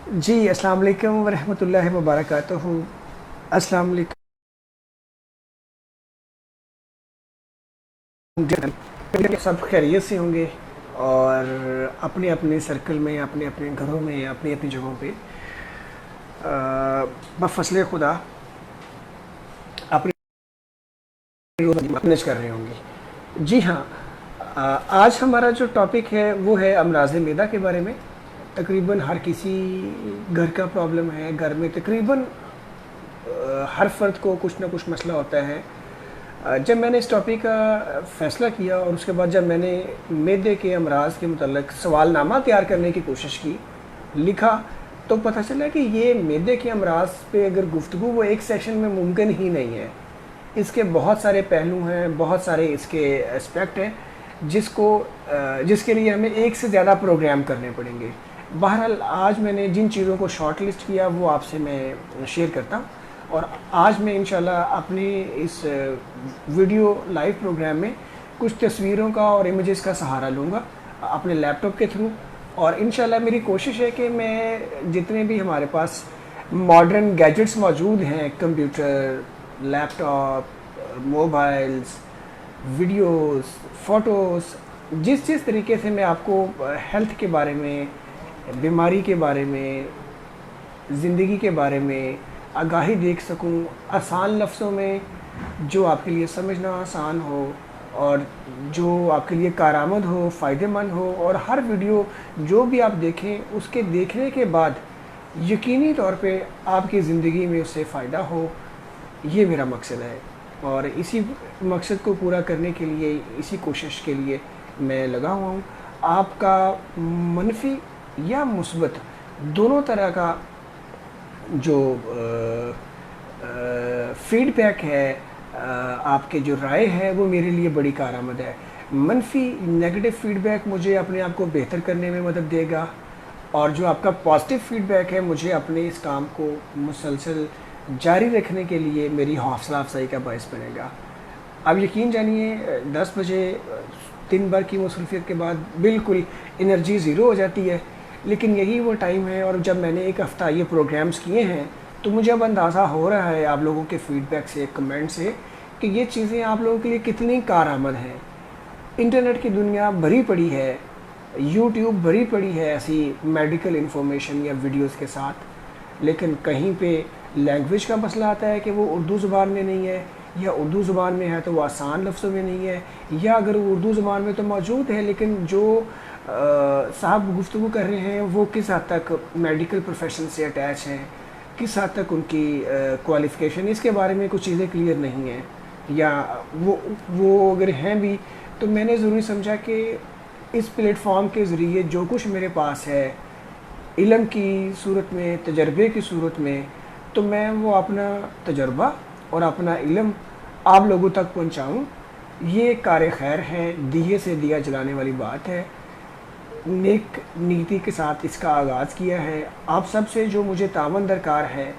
جی السلام علیکم ورحمۃ اللہ وبرکاتہ. السلام علیکم. سب خیریت سے ہوں گے اور اپنے اپنے سرکل میں، اپنے اپنے گھروں میں، اپنی اپنی جگہوں پہ بفضل خدا اپنی مینج کر رہے ہوں گے. جی ہاں، آج ہمارا جو ٹاپک ہے وہ ہے امراض معدہ کے بارے میں. تقریباً ہر کسی گھر کا پرابلم ہے. گھر میں تقریباً ہر فرد کو کچھ نہ کچھ مسئلہ ہوتا ہے. جب میں نے اس ٹاپک کا فیصلہ کیا اور اس کے بعد جب میں نے معدے کے امراض کے متعلق سوال نامہ تیار کرنے کی کوشش کی، لکھا، تو پتہ چلا کہ یہ معدے کے امراض پہ اگر گفتگو وہ ایک سیشن میں ممکن ہی نہیں ہے. اس کے بہت سارے پہلو ہیں، بہت سارے اس کے اسپیکٹ ہیں جس کے لیے ہمیں ایک سے زیادہ پروگرام کرنے پڑیں گے. بہرحال آج میں نے جن چیزوں کو شارٹ لسٹ کیا وہ آپ سے میں شیئر کرتا ہوں، اور آج میں انشاءاللہ اپنی اس ویڈیو لائیو پروگرام میں کچھ تصویروں کا اور امیجز کا سہارا لوں گا اپنے لیپ ٹاپ کے تھرو. اور انشاءاللہ میری کوشش ہے کہ میں جتنے بھی ہمارے پاس ماڈرن گیجٹس موجود ہیں، کمپیوٹر، لیپ ٹاپ، موبائلز، ویڈیوز، فوٹوز، جس طریقے سے میں آپ کو ہیلتھ کے بارے میں، بیماری کے بارے میں، زندگی کے بارے میں آگاہی دیکھ سکوں، آسان لفظوں میں، جو آپ کے لیے سمجھنا آسان ہو اور جو آپ کے لیے کارآمد ہو، فائدہ مند ہو. اور ہر ویڈیو جو بھی آپ دیکھیں، اس کے دیکھنے کے بعد یقینی طور پہ آپ کی زندگی میں اس سے فائدہ ہو، یہ میرا مقصد ہے. اور اسی مقصد کو پورا کرنے کے لیے، اسی کوشش کے لیے میں لگا ہوا ہوں. آپ کا منفی یا مثبت دونوں طرح کا جو فیڈ بیک ہے، آپ کے جو رائے ہے، وہ میرے لیے بڑی کارآمد ہے. منفی نیگیٹو فیڈ بیک مجھے اپنے آپ کو بہتر کرنے میں مدد دے گا، اور جو آپ کا پازیٹیو فیڈ بیک ہے مجھے اپنے اس کام کو مسلسل جاری رکھنے کے لیے میری حوصلہ افزائی کا باعث بنے گا. اب یقین جانیے 10 بجے دن بھر کی مصروفیت کے بعد بالکل انرجی زیرو ہو جاتی ہے، لیکن یہی وہ ٹائم ہے. اور جب میں نے ایک ہفتہ یہ پروگرامز کیے ہیں تو مجھے اب اندازہ ہو رہا ہے آپ لوگوں کے فیڈ بیک سے، کمنٹ سے، کہ یہ چیزیں آپ لوگوں کے لیے کتنی کارآمد ہیں. انٹرنیٹ کی دنیا بھری پڑی ہے، یوٹیوب بھری پڑی ہے ایسی میڈیکل انفارمیشن یا ویڈیوز کے ساتھ، لیکن کہیں پہ لینگویج کا مسئلہ آتا ہے کہ وہ اردو زبان میں نہیں ہے، یا اردو زبان میں ہے تو وہ آسان لفظوں میں نہیں ہے، یا اگر وہ اردو زبان میں تو موجود ہے لیکن جو صاحب گفتگو کر رہے ہیں وہ کس حد تک میڈیکل پروفیشن سے اٹیچ ہیں، کس حد تک ان کی کوالیفیکیشن، اس کے بارے میں کچھ چیزیں کلیئر نہیں ہیں، یا وہ اگر ہیں بھی تو میں نے ضروری سمجھا کہ اس پلیٹ فارم کے ذریعے جو کچھ میرے پاس ہے علم کی صورت میں، تجربے کی صورت میں، تو میں وہ اپنا تجربہ اور اپنا علم آپ لوگوں تک پہنچاؤں. یہ کار خیر ہے، دیے سے دیا جلانے والی بات ہے. نیک نیتی کے ساتھ اس کا آغاز کیا ہے. آپ سب سے جو مجھے تعاون درکار ہے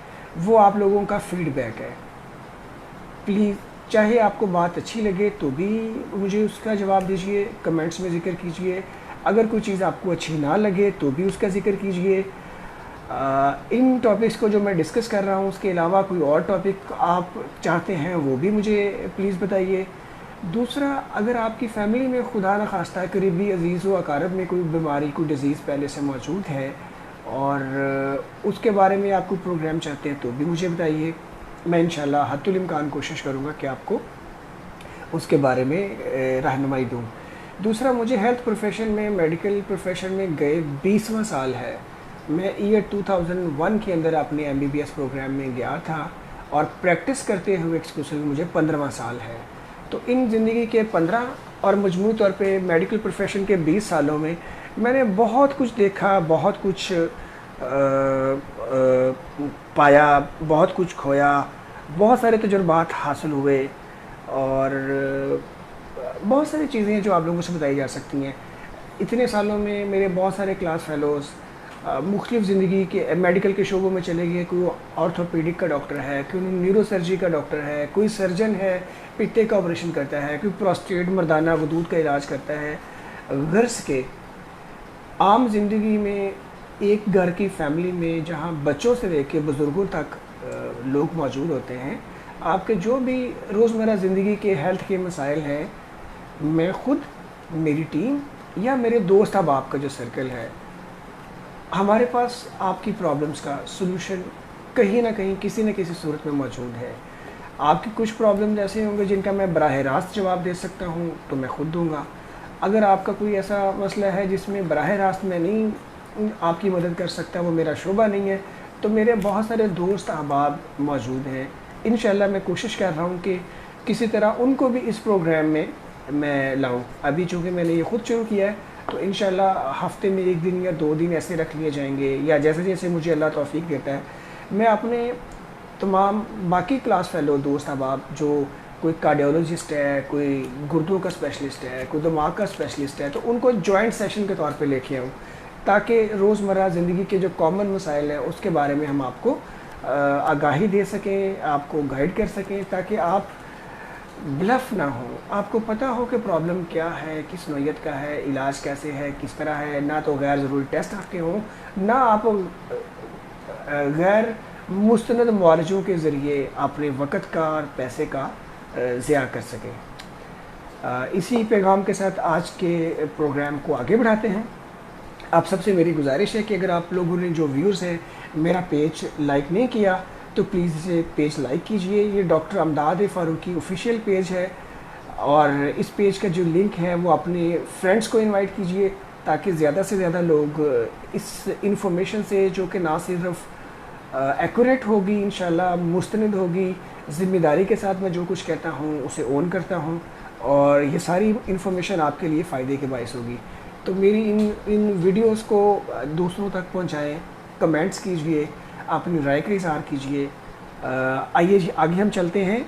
وہ آپ لوگوں کا فیڈ بیک ہے. پلیز، چاہے آپ کو بات اچھی لگے تو بھی مجھے اس کا جواب دیجئے، کمنٹس میں ذکر کیجئے. اگر کوئی چیز آپ کو اچھی نہ لگے تو بھی اس کا ذکر کیجئے. ان ٹاپکس کو جو میں ڈسکس کر رہا ہوں اس کے علاوہ کوئی اور ٹاپک آپ چاہتے ہیں وہ بھی مجھے پلیز بتائیے. دوسرا، اگر آپ کی فیملی میں خدا نخواستہ قریبی عزیز و اقارب میں کوئی بیماری، کوئی ڈیزیز پہلے سے موجود ہے اور اس کے بارے میں آپ کو پروگرام چاہتے ہیں تو بھی مجھے بتائیے. میں انشاءاللہ حتی الامکان کوشش کروں گا کہ آپ کو اس کے بارے میں رہنمائی دوں. دوسرا، مجھے ہیلتھ پروفیشن میں، میڈیکل پروفیشن میں گئے 20واں سال ہے. میں ایئر 2001 کے اندر اپنے MBBS پروگرام میں گیا تھا، اور پریکٹس کرتے ہوئے ایکسکلوسیو مجھے 15واں سال ہے. تو ان زندگی کے 15 اور مجموعی طور پہ میڈیکل پروفیشن کے 20 سالوں میں میں نے بہت کچھ دیکھا، بہت کچھ پایا، بہت کچھ کھویا، بہت سارے تجربات حاصل ہوئے، اور بہت ساری چیزیں ہیں جو آپ لوگوں سے بتائی جا سکتی ہیں. اتنے سالوں میں میرے بہت سارے کلاس فیلوز مختلف زندگی کے میڈیکل کے شعبوں میں چلے گئے. کوئی آرتھوپیڈک کا ڈاکٹر ہے، کوئی نیورو سرجری کا ڈاکٹر ہے، کوئی سرجن ہے پتے کا آپریشن کرتا ہے، کوئی پروسٹیٹ مردانہ غدود کا علاج کرتا ہے. غرض کے عام زندگی میں ایک گھر کی فیملی میں جہاں بچوں سے لے کے بزرگوں تک لوگ موجود ہوتے ہیں، آپ کے جو بھی روزمرہ زندگی کے ہیلتھ کے مسائل ہیں، میں خود، میری ٹیم یا میرے دوست احباب کا جو سرکل ہے، ہمارے پاس آپ کی پرابلمس کا سلوشن کہیں نہ کہیں کسی نہ کسی صورت میں موجود ہے۔ آپ کی کچھ پرابلمز ایسے ہوں گے جن کا میں براہ راست جواب دے سکتا ہوں تو میں خود دوں گا۔ اگر آپ کا کوئی ایسا مسئلہ ہے جس میں براہ راست میں نہیں آپ کی مدد کر سکتا، وہ میرا شعبہ نہیں ہے، تو میرے بہت سارے دوست احباب موجود ہیں۔ انشاءاللہ میں کوشش کر رہا ہوں کہ کسی طرح ان کو بھی اس پروگرام میں لاؤں۔ ابھی چونکہ میں نے یہ خود شروع کیا ہے تو انشاءاللہ ہفتے میں 1 دن یا 2 دن ایسے رکھ لیے جائیں گے، یا جیسے جیسے مجھے اللہ توفیق دیتا ہے میں اپنے تمام باقی کلاس فیلو دوست احباب، جو کوئی کارڈیولوجسٹ ہے، کوئی گردوں کا اسپیشلسٹ ہے، کوئی دماغ کا اسپیشلسٹ ہے، تو ان کو جوائنٹ سیشن کے طور پہ لے کے آؤں تاکہ روزمرہ زندگی کے جو کامن مسائل ہیں اس کے بارے میں ہم آپ کو آگاہی دے سکیں، آپ کو گائیڈ کر سکیں، تاکہ آپ بلف نہ ہو، آپ کو پتہ ہو کہ پرابلم کیا ہے، کس نوعیت کا ہے، علاج کیسے ہے، کس طرح ہے، نہ تو غیر ضروری ٹیسٹ رکھے ہوں، نہ آپ غیر مستند معالجوں کے ذریعے اپنے وقت کا اور پیسے کا ضیاع کر سکیں۔ اسی پیغام کے ساتھ آج کے پروگرام کو آگے بڑھاتے ہیں۔ آپ سب سے میری گزارش ہے کہ اگر آپ لوگوں نے جو ویورز ہیں میرا پیج لائک نہیں کیا تو پلیز اسے پیج لائک کیجئے۔ یہ ڈاکٹر امداد فاروقی آفیشیل پیج ہے، اور اس پیج کا جو لنک ہے وہ اپنے فرینڈس کو انوائٹ کیجئے تاکہ زیادہ سے زیادہ لوگ اس انفارمیشن سے، جو کہ نہ صرف ایکوریٹ ہوگی، انشاءاللہ مستند ہوگی، ذمہ داری کے ساتھ میں جو کچھ کہتا ہوں اسے اون کرتا ہوں، اور یہ ساری انفارمیشن آپ کے لیے فائدے کے باعث ہوگی۔ تو میری ان ویڈیوز کو دوسروں تک پہنچائیں، کمنٹس کیجئے، اپنی رائے کا اظہار کیجئے۔ آئیے جی آگے ہم چلتے ہیں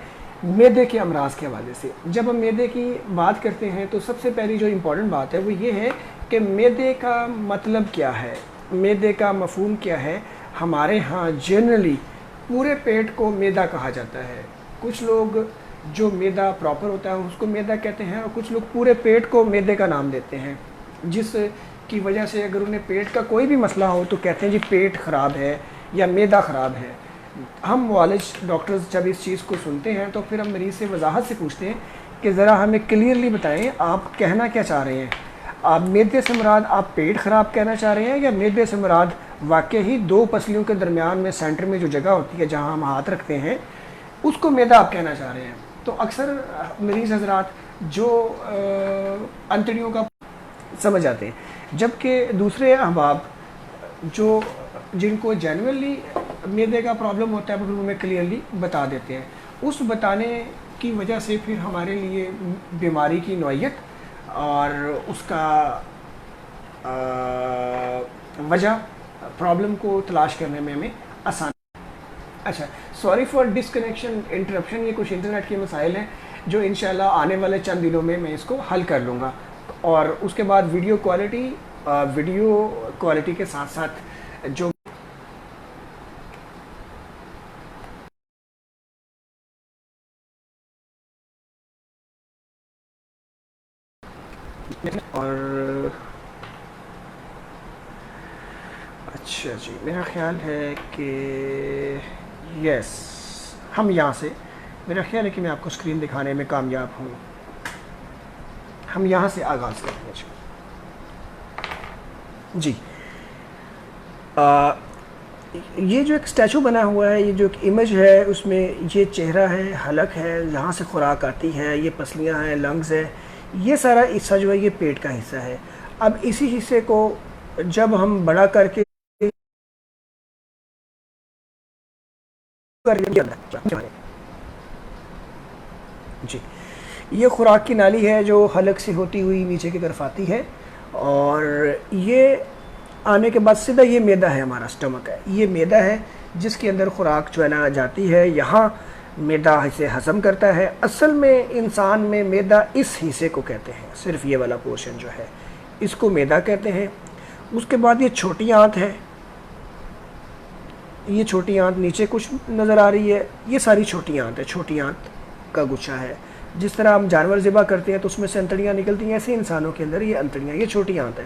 معدے کے امراض کے حوالے سے۔ جب ہم معدے کی بات کرتے ہیں تو سب سے پہلی جو امپورٹنٹ بات ہے وہ یہ ہے کہ معدے کا مطلب کیا ہے، معدے کا مفہوم کیا ہے۔ ہمارے ہاں جنرلی پورے پیٹ کو معدہ کہا جاتا ہے۔ کچھ لوگ جو معدہ پراپر ہوتا ہے اس کو معدہ کہتے ہیں، اور کچھ لوگ پورے پیٹ کو معدے کا نام دیتے ہیں، جس کی وجہ سے اگر انہیں پیٹ کا کوئی بھی مسئلہ ہو تو کہتے ہیں جی پیٹ خراب ہے یا معدہ خراب ہے۔ ہم معالج ڈاکٹرز جب اس چیز کو سنتے ہیں تو پھر ہم مریض سے وضاحت سے پوچھتے ہیں کہ ذرا ہمیں کلیئرلی بتائیں آپ کہنا کیا چاہ رہے ہیں۔ آپ معدے سے مراد آپ پیٹ خراب کہنا چاہ رہے ہیں، یا معدے سے مراد واقع ہی 2 پسلیوں کے درمیان میں سینٹر میں جو جگہ ہوتی ہے جہاں ہم ہاتھ رکھتے ہیں اس کو معدہ آپ کہنا چاہ رہے ہیں؟ تو اکثر مریض حضرات جو انتڑیوں کا سمجھ آتے ہیں، جبکہ دوسرے احباب جو جن کو جینوئنلی معدے کا پرابلم ہوتا ہے وہ ہمیں کلیئرلی بتا دیتے ہیں۔ اس بتانے کی وجہ سے پھر ہمارے لیے بیماری کی نوعیت اور اس کا وجہ پرابلم کو تلاش کرنے میں ہمیں آسان۔ اچھا، سوری فار ڈسکنیکشن انٹرپشن، یہ کچھ انٹرنیٹ کے مسائل ہیں جو انشاءاللہ آنے والے چند دنوں میں اس کو حل کر لوں گا، اور اس کے بعد ویڈیو کوالٹی کے ساتھ ساتھ جو اور اچھا جی، میرا خیال ہے کہ یس ہم یہاں سے، میرا خیال ہے کہ میں آپ کو اسکرین دکھانے میں کامیاب ہوں۔ ہم یہاں سے آغاز کرتے ہیں جی۔ یہ جو ایک اسٹیچو بنا ہوا ہے، یہ جو ایک امیج ہے، اس میں یہ چہرہ ہے، حلق ہے، یہاں سے خوراک آتی ہے، یہ پسلیاں ہیں، لنگز ہے، یہ سارا حصہ جو ہے یہ پیٹ کا حصہ ہے۔ اب اسی حصے کو جب ہم بڑا کر کے جی، یہ خوراک کی نالی ہے جو حلق سے ہوتی ہوئی نیچے کی طرف آتی ہے، اور یہ آنے کے بعد سیدھا یہ معدہ ہے، ہمارا سٹمک ہے، یہ معدہ ہے جس کے اندر خوراک جو ہے نا جاتی ہے، یہاں معدہ اسے ہضم کرتا ہے۔ اصل میں انسان میں معدہ اس حصے کو کہتے ہیں، صرف یہ والا پورشن جو ہے اس کو معدہ کہتے ہیں۔ اس کے بعد یہ چھوٹی آنت ہے، یہ چھوٹی آنت نیچے کچھ نظر آ رہی ہے، یہ ساری چھوٹی آنت ہے، چھوٹی آنت کا گچھا ہے۔ جس طرح ہم جانور ذبح کرتے ہیں تو اس میں سے انتڑیاں نکلتی ہیں، ایسے انسانوں کے اندر یہ انتڑیاں، یہ چھوٹی آنت ہے۔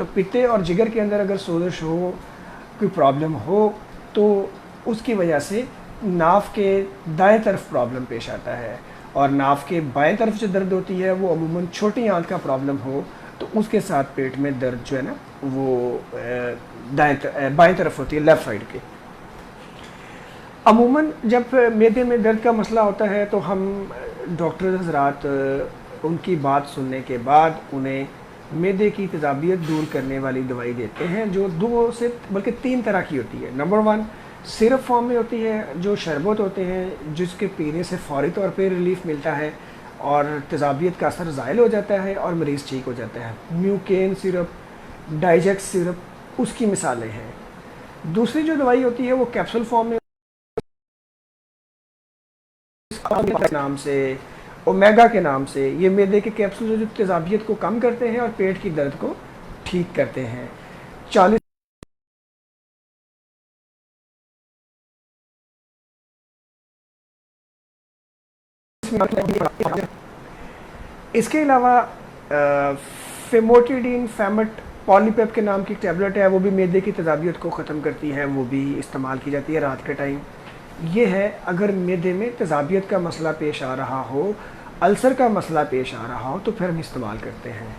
تو پتے اور جگر کے اندر اگر سوزش ہو، کوئی پرابلم ہو، تو اس کی وجہ سے ناف کے دائیں طرف پرابلم پیش آتا ہے، اور ناف کے بائیں طرف جو درد ہوتی ہے وہ عموماً چھوٹی آنت کا پرابلم ہو تو اس کے ساتھ پیٹ میں درد جو ہے نا وہ بائیں طرف ہوتی ہے، لیفٹ سائڈ کے۔ عموماً جب معدے میں درد کا مسئلہ ہوتا ہے تو ہم ڈاکٹر حضرات ان کی بات سننے کے بعد انہیں معدے کی تیزابیت دور کرنے والی دوائی دیتے ہیں، جو 2 سے بلکہ 3 طرح کی ہوتی ہے۔ نمبر 1 سرپ فارم میں ہوتی ہے، جو شربت ہوتے ہیں جس کے پینے سے فوری طور پہ ریلیف ملتا ہے اور تیزابیت کا اثر زائل ہو جاتا ہے اور مریض ٹھیک ہو جاتا ہے۔ میوکین سرپ، ڈائجیکس سرپ اس کی مثالیں ہیں۔ دوسری جو دوائی ہوتی ہے وہ کیپسول فارم میں نام سے، اومیگا کے نام سے، یہ معدے کے کیپسول جو تیزابیت کو کم کرتے ہیں اور پیٹ کی درد کو ٹھیک کرتے ہیں۔ 40 اس کے علاوہ فیموٹیڈین فیمٹ پالیپیپ کے نام کی ٹیبلٹ ہے، وہ بھی معدے کی تیزابیت کو ختم کرتی ہے، وہ بھی استعمال کی جاتی ہے رات کے ٹائم۔ یہ ہے اگر معدے میں تیزابیت کا مسئلہ پیش آ رہا ہو، السر کا مسئلہ پیش آ رہا ہو تو پھر ہم استعمال کرتے ہیں۔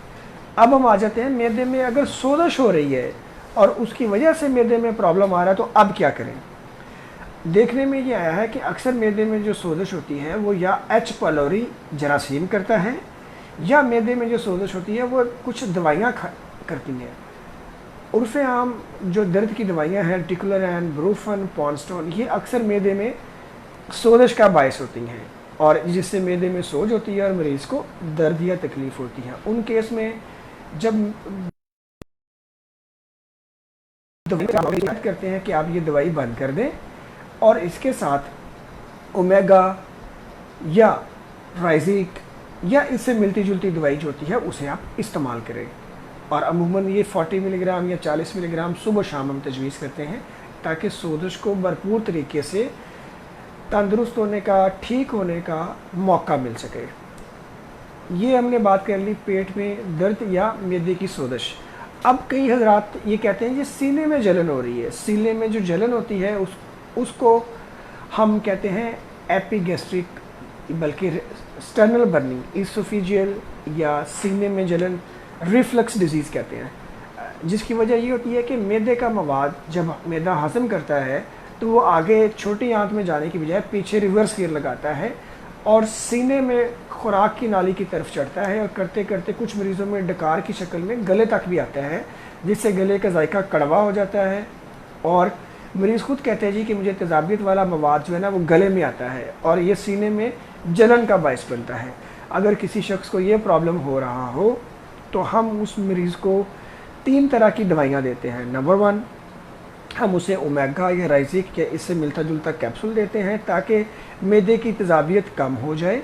اب ہم آ جاتے ہیں معدے میں اگر سوزش ہو رہی ہے اور اس کی وجہ سے معدے میں پرابلم آ رہا ہے تو اب کیا کریں؟ دیکھنے میں یہ آیا ہے کہ اکثر معدے میں جو سوزش ہوتی ہے وہ یا ایچ پائلوری جراثیم کرتا ہے، یا معدے میں جو سوزش ہوتی ہے وہ کچھ دوائیاں کرتی ہیں۔ عرف عام جو درد کی دوائیاں ہیں ٹیکولرین، بروفن، پونسٹون، یہ اکثر معدے میں سوزش کا باعث ہوتی ہیں اور جس سے معدے میں سوج ہوتی ہے اور مریض کو درد یا تکلیف ہوتی ہے۔ ان کیس میں جب کرتے ہیں کہ آپ یہ دوائی بند کر دیں اور اس کے ساتھ اومیگا یا رائزیک یا اس سے ملتی جلتی دوائی جو ہوتی ہے اسے آپ استعمال کریں، اور عموماً یہ 40 ملی گرام یا 40 ملی گرام صبح شام ہم تجویز کرتے ہیں تاکہ سوزش کو بھرپور طریقے سے تندرست ہونے کا، ٹھیک ہونے کا موقع مل سکے۔ یہ ہم نے بات کر لی پیٹ میں درد یا معدے کی سوزش۔ اب کئی حضرات یہ کہتے ہیں کہ سینے میں جلن ہو رہی ہے، سینے میں جو جلن ہوتی ہے اس کو ہم کہتے ہیں ایپی گیسٹرک، بلکہ سٹرنل برننگ، ایسوفیجیل یا سینے میں جلن، ریفلکس ڈیزیز کہتے ہیں، جس کی وجہ یہ ہوتی ہے کہ معدے کا مواد جب معدہ ہضم کرتا ہے تو وہ آگے چھوٹی آنت میں جانے کی بجائے پیچھے ریورس گیئر لگاتا ہے اور سینے میں خوراک کی نالی کی طرف چڑھتا ہے، اور کرتے کرتے کچھ مریضوں میں ڈکار کی شکل میں گلے تک بھی آتا ہے، جس سے گلے کا ذائقہ کڑوا ہو جاتا ہے اور مریض خود کہتے ہیں جی کہ مجھے تیزابیت والا مواد جو ہے نا وہ گلے میں آتا ہے اور یہ سینے میں جلن کا باعث بنتا ہے۔ اگر کسی شخص کو یہ پرابلم ہو رہا ہو تو ہم اس مریض کو 3 طرح کی دوائیاں دیتے ہیں۔ نمبر 1 ہم اسے اومیگا یا رائزیک یا اس سے ملتا جلتا کیپسول دیتے ہیں تاکہ معدے کی تیزابیت کم ہو جائے۔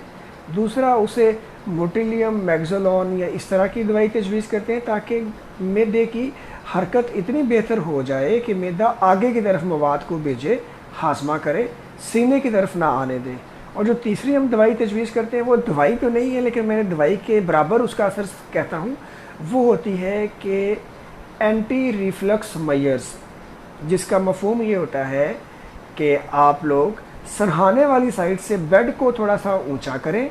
دوسرا اسے موٹیلیم، میگزولون یا اس طرح کی دوائی تجویز کرتے ہیں تاکہ معدے کی حرکت اتنی بہتر ہو جائے کہ معدہ آگے کی طرف مواد کو بھیجے، ہاضمہ کرے، سینے کی طرف نہ آنے دیں۔ اور جو تیسری ہم دوائی تجویز کرتے ہیں وہ دوائی تو نہیں ہے لیکن میں نے دوائی کے برابر اس کا اثر کہتا ہوں، وہ ہوتی ہے کہ اینٹی ریفلکس میئرز، جس کا مفہوم یہ ہوتا ہے کہ آپ لوگ سرہانے والی سائڈ سے بیڈ کو تھوڑا سا اونچا کریں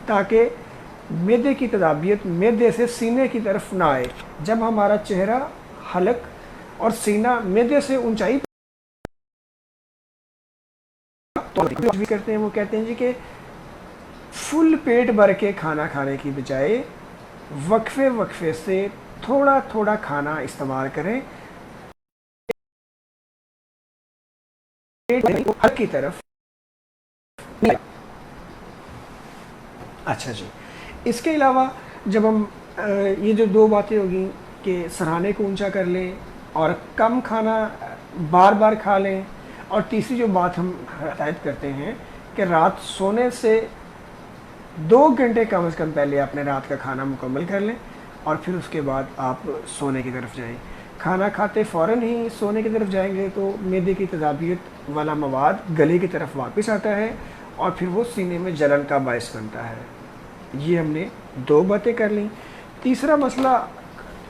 تاکہ معدے کی تیزابیت معدے سے سینے کی طرف نہ آئے۔ جب ہمارا چہرہ، حلق اور سینہ معدے سے اونچائی بھی کرتے ہیں، وہ کہتے ہیں جی کہ فل پیٹ بھر کے کھانا کھانے کی بجائے وقفے وقفے سے تھوڑا تھوڑا کھانا استعمال کریں حلق کی طرف۔ اچھا جی، اس کے علاوہ جب ہم یہ جو 2 باتیں ہوگی کہ سرہانے کو اونچا کر لیں اور کم کھانا بار بار کھا لیں، اور تیسری جو بات ہم ہدایت کرتے ہیں کہ رات سونے سے 2 گھنٹے کم از کم پہلے اپنے رات کا کھانا مکمل کر لیں اور پھر اس کے بعد آپ سونے کی طرف جائیں۔ کھانا کھاتے فوراً ہی سونے کی طرف جائیں گے تو معدے کی تیزابیت والا مواد گلے کی طرف واپس آتا ہے اور پھر وہ سینے میں جلن کا باعث بنتا ہے۔ یہ ہم نے 2 باتیں کر لیں۔ تیسرا مسئلہ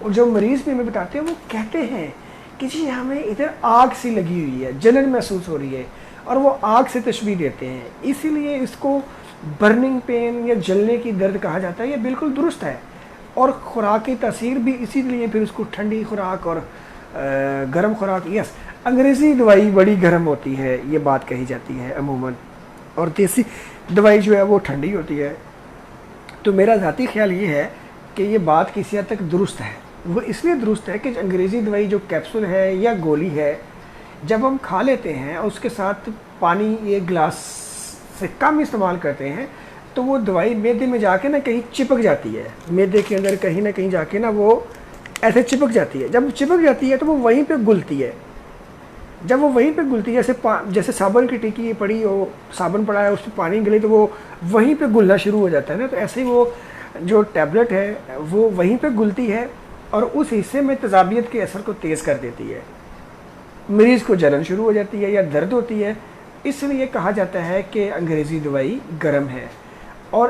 اور جو مریض بھی ہمیں بتاتے ہیں وہ کہتے ہیں کہ جی ہمیں ادھر آگ سی لگی ہوئی ہے، جلن محسوس ہو رہی ہے، اور وہ آگ سے تشبیہ دیتے ہیں. اسی لیے اس کو برننگ پین یا جلنے کی درد کہا جاتا ہے. یہ بالکل درست ہے. اور خوراک کی تاثیر بھی اسی لیے پھر اس کو ٹھنڈی خوراک اور گرم خوراک. یس، انگریزی دوائی بڑی گرم ہوتی ہے، یہ بات کہی جاتی ہے عموماً، اور دیسی دوائی جو ہے وہ ٹھنڈی ہوتی ہے. تو میرا ذاتی خیال یہ ہے کہ یہ بات کسی حد تک درست ہے. وہ اس لیے درست ہے کہ انگریزی دوائی جو کیپسول ہے یا گولی ہے، جب ہم کھا لیتے ہیں اور اس کے ساتھ پانی ایک گلاس سے کم استعمال کرتے ہیں تو وہ دوائی معدے میں جا کے نا کہیں چپک جاتی ہے، معدے کے اندر کہیں نہ کہیں جا کے نا وہ ایسے چپک جاتی ہے. جب چپک جاتی ہے تو وہ وہیں پہ گلتی ہے. جب وہ وہیں پہ گلتی ہے، جیسے صابن کی ٹکی پڑی ہو، صابن پڑا ہے، اس پہ پانی گلے تو وہ وہیں پہ گلنا شروع ہو جاتا ہے نا. تو ایسے ہی وہ جو ٹیبلٹ ہے وہ وہیں پہ گلتی ہے اور اس حصے میں تیزابیت کے اثر کو تیز کر دیتی ہے. مریض کو جلن شروع ہو جاتی ہے یا درد ہوتی ہے. اس لیے کہا جاتا ہے کہ انگریزی دوائی گرم ہے. اور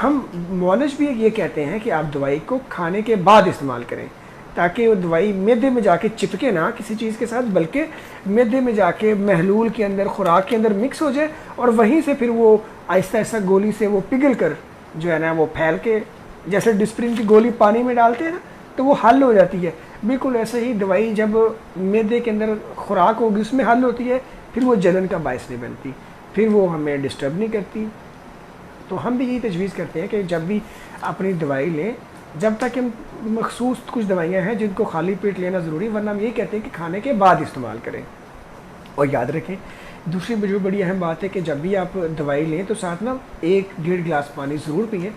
ہم معالج بھی یہ کہتے ہیں کہ آپ دوائی کو کھانے کے بعد استعمال کریں تاکہ وہ دوائی معدے میں جا کے چپکے نہ کسی چیز کے ساتھ، بلکہ معدے میں جا کے محلول کے اندر، خوراک کے اندر مکس ہو جائے اور وہیں سے پھر وہ آہستہ آہستہ گولی سے وہ پگھل کر جو ہے نا وہ پھیل کے، جیسے ڈسپرین کی گولی پانی میں ڈالتے ہیں نا تو وہ حل ہو جاتی ہے. بالکل ایسے ہی دوائی جب معدے کے اندر خوراک ہوگی اس میں حل ہوتی ہے، پھر وہ جلن کا باعث نہیں بنتی، پھر وہ ہمیں ڈسٹرب نہیں کرتی. تو ہم بھی یہی تجویز کرتے ہیں کہ جب بھی اپنی دوائی لیں، جب تک ہم مخصوص کچھ دوائیاں ہیں جن کو خالی پیٹ لینا ضروری، ورنہ ہم یہ کہتے ہیں کہ کھانے کے بعد استعمال کریں. اور یاد رکھیں دوسری جو بڑی اہم بات ہے کہ جب بھی آپ دوائی لیں تو ساتھ نا 1-1.5 گلاس پانی ضرور پئیں.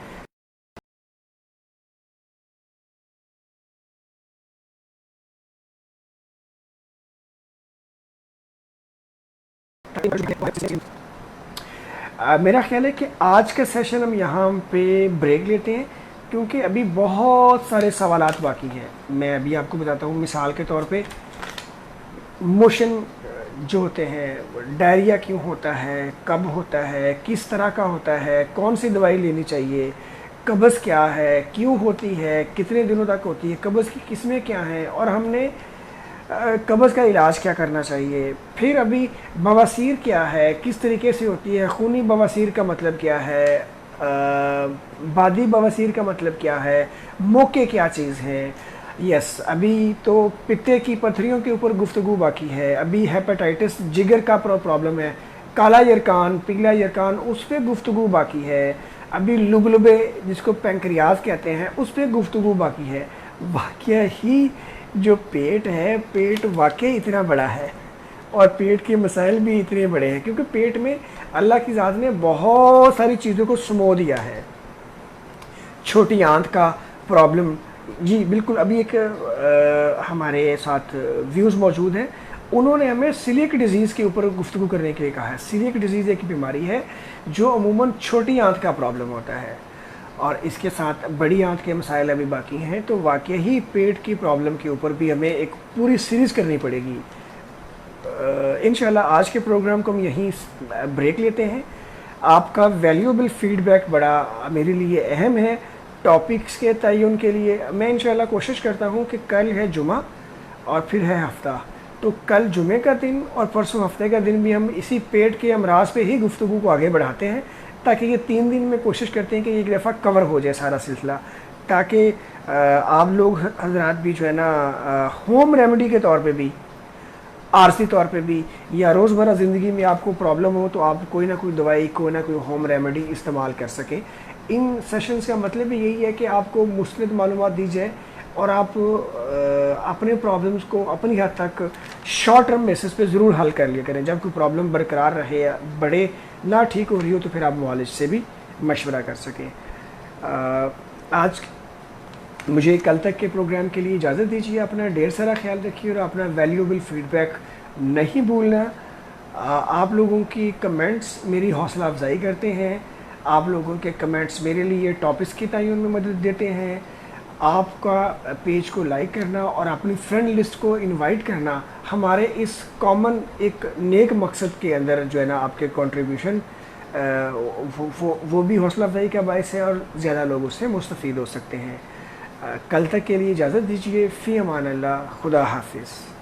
میرا خیال ہے کہ آج کا سیشن ہم یہاں پہ بریک لیتے ہیں کیونکہ ابھی بہت سارے سوالات باقی ہیں. میں ابھی آپ کو بتاتا ہوں. مثال کے طور پہ موشن جو ہوتے ہیں، ڈائریا کیوں ہوتا ہے، کب ہوتا ہے، کس طرح کا ہوتا ہے، کون سی دوائی لینی چاہیے، قبض کیا ہے، کیوں ہوتی ہے، کتنے دنوں تک ہوتی ہے، قبض کی قسمیں کیا ہیں، اور ہم نے قبض کا علاج کیا کرنا چاہیے. پھر ابھی بواسیر کیا ہے، کس طریقے سے ہوتی ہے، خونی بواسیر کا مطلب کیا ہے، بادی بواسیر کا مطلب کیا ہے، موقع کیا چیز ہے. یس، ابھی تو پتے کی پتھریوں کے اوپر گفتگو باقی ہے. ابھی ہیپاٹائٹس جگر کا پرابلم ہے، کالا یرکان، پیلا یرکان، اس پہ گفتگو باقی ہے. ابھی لبلبے جس کو پینکریاز کہتے ہیں اس پہ گفتگو باقی ہے. واقعہ ہی جو پیٹ ہے، پیٹ واقعی اتنا بڑا ہے اور پیٹ کے مسائل بھی اتنے بڑے ہیں کیونکہ پیٹ میں اللہ کی ذات نے بہت ساری چیزوں کو سمو دیا ہے. چھوٹی آنت کا پرابلم، جی بالکل. ابھی ایک ہمارے ساتھ ویوز موجود ہیں، انہوں نے ہمیں سیلیک ڈیزیز کے اوپر گفتگو کرنے کے لیے کہا ہے. سیلیک ڈیزیز ایک بیماری ہے جو عموماً چھوٹی آنت کا پرابلم ہوتا ہے اور اس کے ساتھ بڑی آنت کے مسائل ابھی باقی ہیں. تو واقعی ہی پیٹ کی پرابلم کے اوپر بھی ہمیں ایک پوری سیریز کرنی پڑے گی. انشاءاللہ آج کے پروگرام کو ہم یہیں بریک لیتے ہیں. آپ کا ویلیوبل فیڈ بیک بڑا میرے لیے اہم ہے ٹاپکس کے تعین کے لیے. میں انشاءاللہ کوشش کرتا ہوں کہ کل ہے جمعہ اور پھر ہے ہفتہ، تو کل جمعے کا دن اور پرسوں ہفتے کا دن بھی ہم اسی پیٹ کے امراض پہ ہی گفتگو کو آگے بڑھاتے ہیں تاکہ یہ 3 دن میں کوشش کرتے ہیں کہ ایک دفعہ کور ہو جائے سارا سلسلہ، تاکہ آپ لوگ حضرات بھی جو ہے نا ہوم ریمیڈی کے طور پہ بھی، عارضی طور پہ بھی، یا روزمرہ زندگی میں آپ کو پرابلم ہو تو آپ کوئی نہ کوئی دوائی، کوئی نہ کوئی ہوم ریمیڈی استعمال کر سکیں. ان سیشنز کا مطلب بھی یہی ہے کہ آپ کو مستند معلومات دی جائے اور آپ اپنے پرابلمز کو اپنی حد تک شارٹ ٹرم بیسس پہ ضرور حل کر لیا کریں. جب کوئی پرابلم برقرار رہے یا بڑے نہ ٹھیک ہو رہی ہو تو پھر آپ معالج سے بھی مشورہ کر سکیں. آج مجھے کل تک کے پروگرام کے لیے اجازت دیجیے. اپنا ڈھیر سارا خیال رکھیے اور اپنا ویلیوبل فیڈ بیک نہیں بھولنا. آپ لوگوں کی کمنٹس میری حوصلہ افزائی کرتے ہیں. آپ لوگوں کے کمنٹس میرے لیے ٹاپکس کی تعین میں مدد دیتے ہیں. آپ کا پیج کو لائک کرنا اور اپنی فرینڈ لسٹ کو انوائٹ کرنا ہمارے اس کامن ایک نیک مقصد کے اندر جو ہے نا آپ کے کنٹریبیوشن وہ بھی حوصلہ افزائی کا باعث ہے اور زیادہ لوگ اس سے مستفید ہو سکتے ہیں. کل تک کے لیے اجازت دیجیے، فی امان اللہ، خدا حافظ.